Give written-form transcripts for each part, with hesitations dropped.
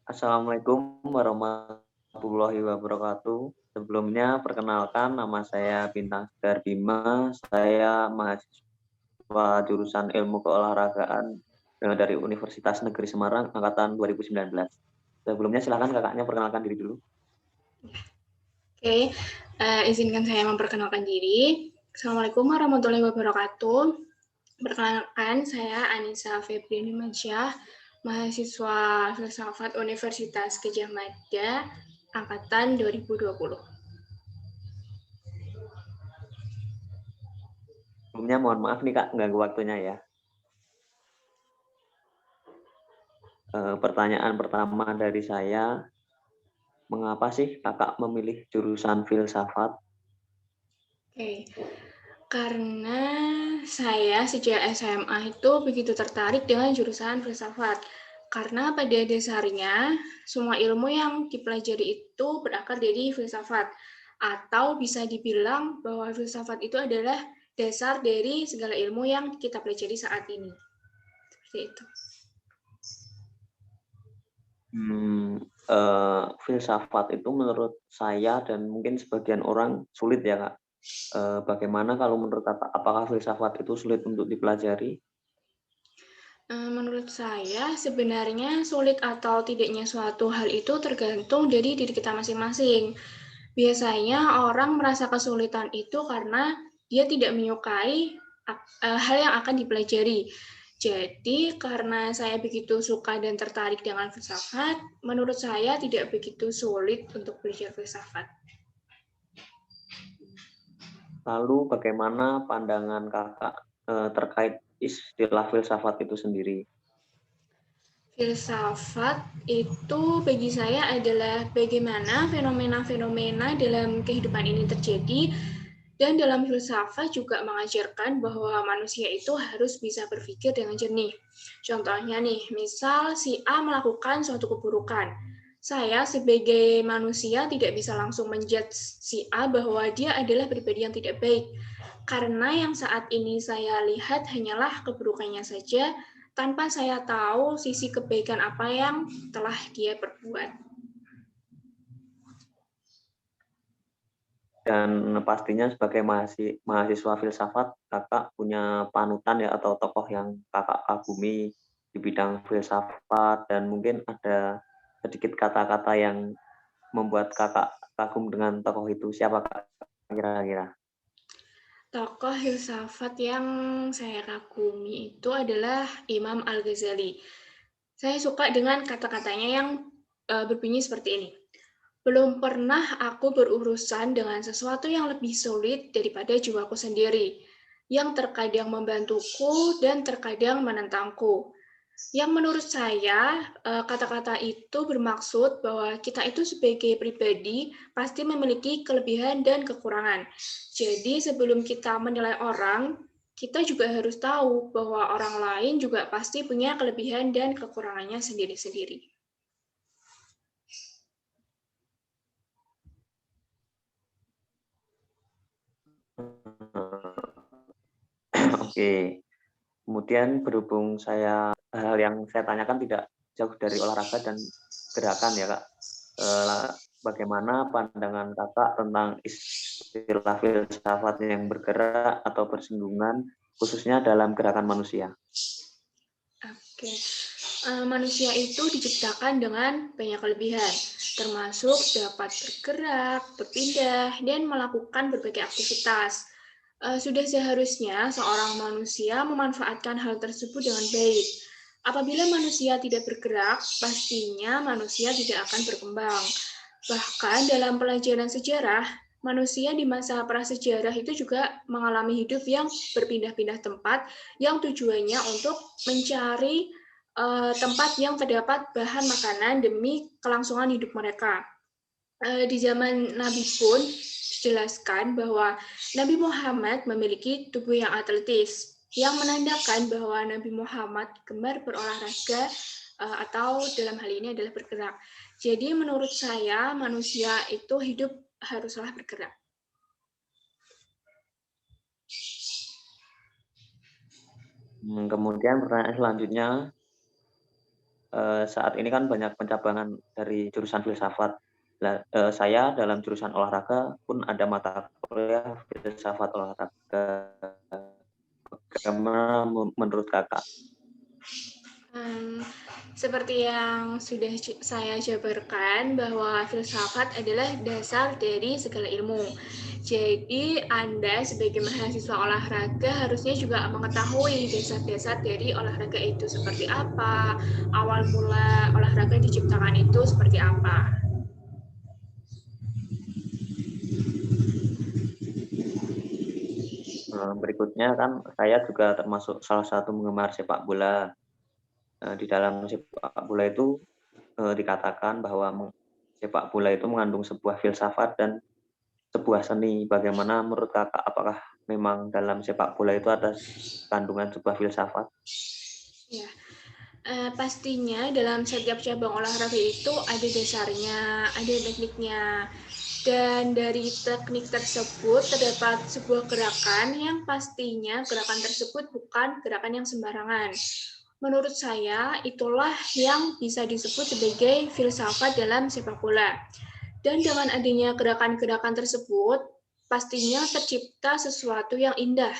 Assalamualaikum warahmatullahi wabarakatuh. Sebelumnya perkenalkan nama saya Bintang Segar Bima, saya mahasiswa jurusan Ilmu Keolahragaan dari Universitas Negeri Semarang angkatan 2019. Sebelumnya silakan kakaknya perkenalkan diri dulu. Oke, izinkan saya memperkenalkan diri. Assalamualaikum warahmatullahi wabarakatuh. Perkenalkan, saya Anissa Febri Dimansyah, mahasiswa filsafat Universitas Gadjah Mada, angkatan 2020. Sebelumnya mohon maaf nih Kak, mengganggu waktunya ya. Pertanyaan pertama dari saya, mengapa sih kakak memilih jurusan filsafat? Oke, karena saya sejak SMA itu begitu tertarik dengan jurusan filsafat. Karena pada dasarnya, semua ilmu yang dipelajari itu berakar dari filsafat. Atau bisa dibilang bahwa filsafat itu adalah dasar dari segala ilmu yang kita pelajari saat ini. Seperti itu. Filsafat itu menurut saya dan mungkin sebagian orang sulit ya Kak. Bagaimana kalau menurut Kakak, apakah filsafat itu sulit untuk dipelajari? Menurut saya, sebenarnya sulit atau tidaknya suatu hal itu tergantung dari diri kita masing-masing. Biasanya orang merasa kesulitan itu karena dia tidak menyukai hal yang akan dipelajari. Jadi, karena saya begitu suka dan tertarik dengan filsafat, menurut saya tidak begitu sulit untuk belajar filsafat. Lalu bagaimana pandangan Kakak terkait istilah filsafat itu sendiri? Filsafat itu bagi saya adalah bagaimana fenomena-fenomena dalam kehidupan ini terjadi, dan dalam filsafat juga mengajarkan bahwa manusia itu harus bisa berpikir dengan jernih. Contohnya nih, misal si A melakukan suatu keburukan. Saya sebagai manusia tidak bisa langsung menjudge si A bahwa dia adalah pribadi yang tidak baik. Karena yang saat ini saya lihat hanyalah keburukannya saja, tanpa saya tahu sisi kebaikan apa yang telah dia perbuat. Dan pastinya sebagai mahasiswa filsafat, Kakak punya panutan ya atau tokoh yang Kakak kagumi di bidang filsafat dan mungkin ada sedikit kata-kata yang membuat Kakak kagum dengan tokoh itu. Siapa Kak kira-kira? Tokoh filsafat yang saya kagumi itu adalah Imam Al-Ghazali. Saya suka dengan kata-katanya yang berbunyi seperti ini. Belum pernah aku berurusan dengan sesuatu yang lebih sulit daripada jiwaku sendiri, yang terkadang membantuku dan terkadang menentangku. Yang menurut saya, kata-kata itu bermaksud bahwa kita itu sebagai pribadi pasti memiliki kelebihan dan kekurangan. Jadi sebelum kita menilai orang, kita juga harus tahu bahwa orang lain juga pasti punya kelebihan dan kekurangannya sendiri-sendiri. Oke, kemudian berhubung hal yang saya tanyakan tidak jauh dari olahraga dan gerakan ya Kak. Bagaimana pandangan Kakak tentang istilah filsafat yang bergerak atau bersinggungan khususnya dalam gerakan manusia? Oke, manusia itu diciptakan dengan banyak kelebihan, termasuk dapat bergerak, berpindah, dan melakukan berbagai aktivitas. Sudah seharusnya seorang manusia memanfaatkan hal tersebut dengan baik. Apabila manusia tidak bergerak, pastinya manusia tidak akan berkembang. Bahkan dalam pelajaran sejarah, manusia di masa prasejarah itu juga mengalami hidup yang berpindah-pindah tempat yang tujuannya untuk mencari tempat yang terdapat bahan makanan demi kelangsungan hidup mereka. Di zaman Nabi pun dijelaskan bahwa Nabi Muhammad memiliki tubuh yang atletis, yang menandakan bahwa Nabi Muhammad gemar berolahraga atau dalam hal ini adalah bergerak. Jadi menurut saya manusia itu hidup haruslah bergerak. Kemudian pertanyaan selanjutnya, saat ini kan banyak pencabangan dari jurusan filsafat. Lah, saya dalam jurusan olahraga pun ada mata kuliah filsafat olahraga. Bagaimana menurut Kakak? Hmm, seperti yang sudah saya jabarkan bahwa filsafat adalah dasar dari segala ilmu. Jadi Anda sebagai mahasiswa olahraga harusnya juga mengetahui dasar-dasar dari olahraga itu seperti apa, awal mula olahraga diciptakan itu seperti apa. Berikutnya kan saya juga termasuk salah satu penggemar sepak bola. Di dalam sepak bola itu, dikatakan bahwa sepak bola itu mengandung sebuah filsafat dan sebuah seni. Bagaimana menurut Kakak, apakah memang dalam sepak bola itu ada kandungan sebuah filsafat? Ya, pastinya dalam setiap cabang olahraga itu ada dasarnya, ada tekniknya. Dan dari teknik tersebut terdapat sebuah gerakan yang pastinya gerakan tersebut bukan gerakan yang sembarangan. Menurut saya, itulah yang bisa disebut sebagai filsafat dalam sepak bola. Dan dengan adanya gerakan-gerakan tersebut, pastinya tercipta sesuatu yang indah.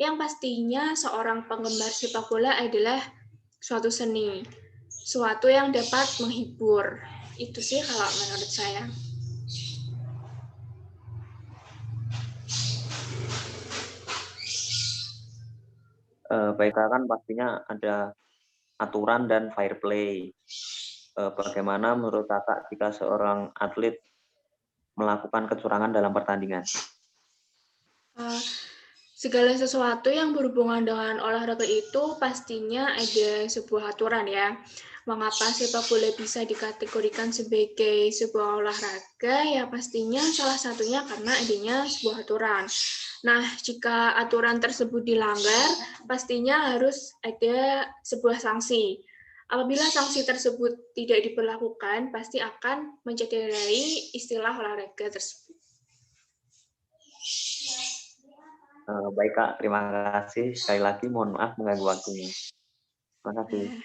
Yang pastinya seorang penggemar sepak bola adalah suatu seni, suatu yang dapat menghibur. Itu sih kalau menurut saya. Baik, kan pastinya ada aturan dan fair play. Bagaimana menurut Kakak jika seorang atlet melakukan kecurangan dalam pertandingan? Uh, Segala sesuatu yang berhubungan dengan olahraga itu pastinya ada sebuah aturan ya. Mengapa sepak bola bisa dikategorikan sebagai sebuah olahraga? Ya pastinya salah satunya karena adanya sebuah aturan. Nah, jika aturan tersebut dilanggar, pastinya harus ada sebuah sanksi. Apabila sanksi tersebut tidak diberlakukan, pasti akan mencederai istilah olahraga tersebut. Baik Kak, terima kasih. Sekali lagi mohon maaf mengganggu waktunya. Terima kasih.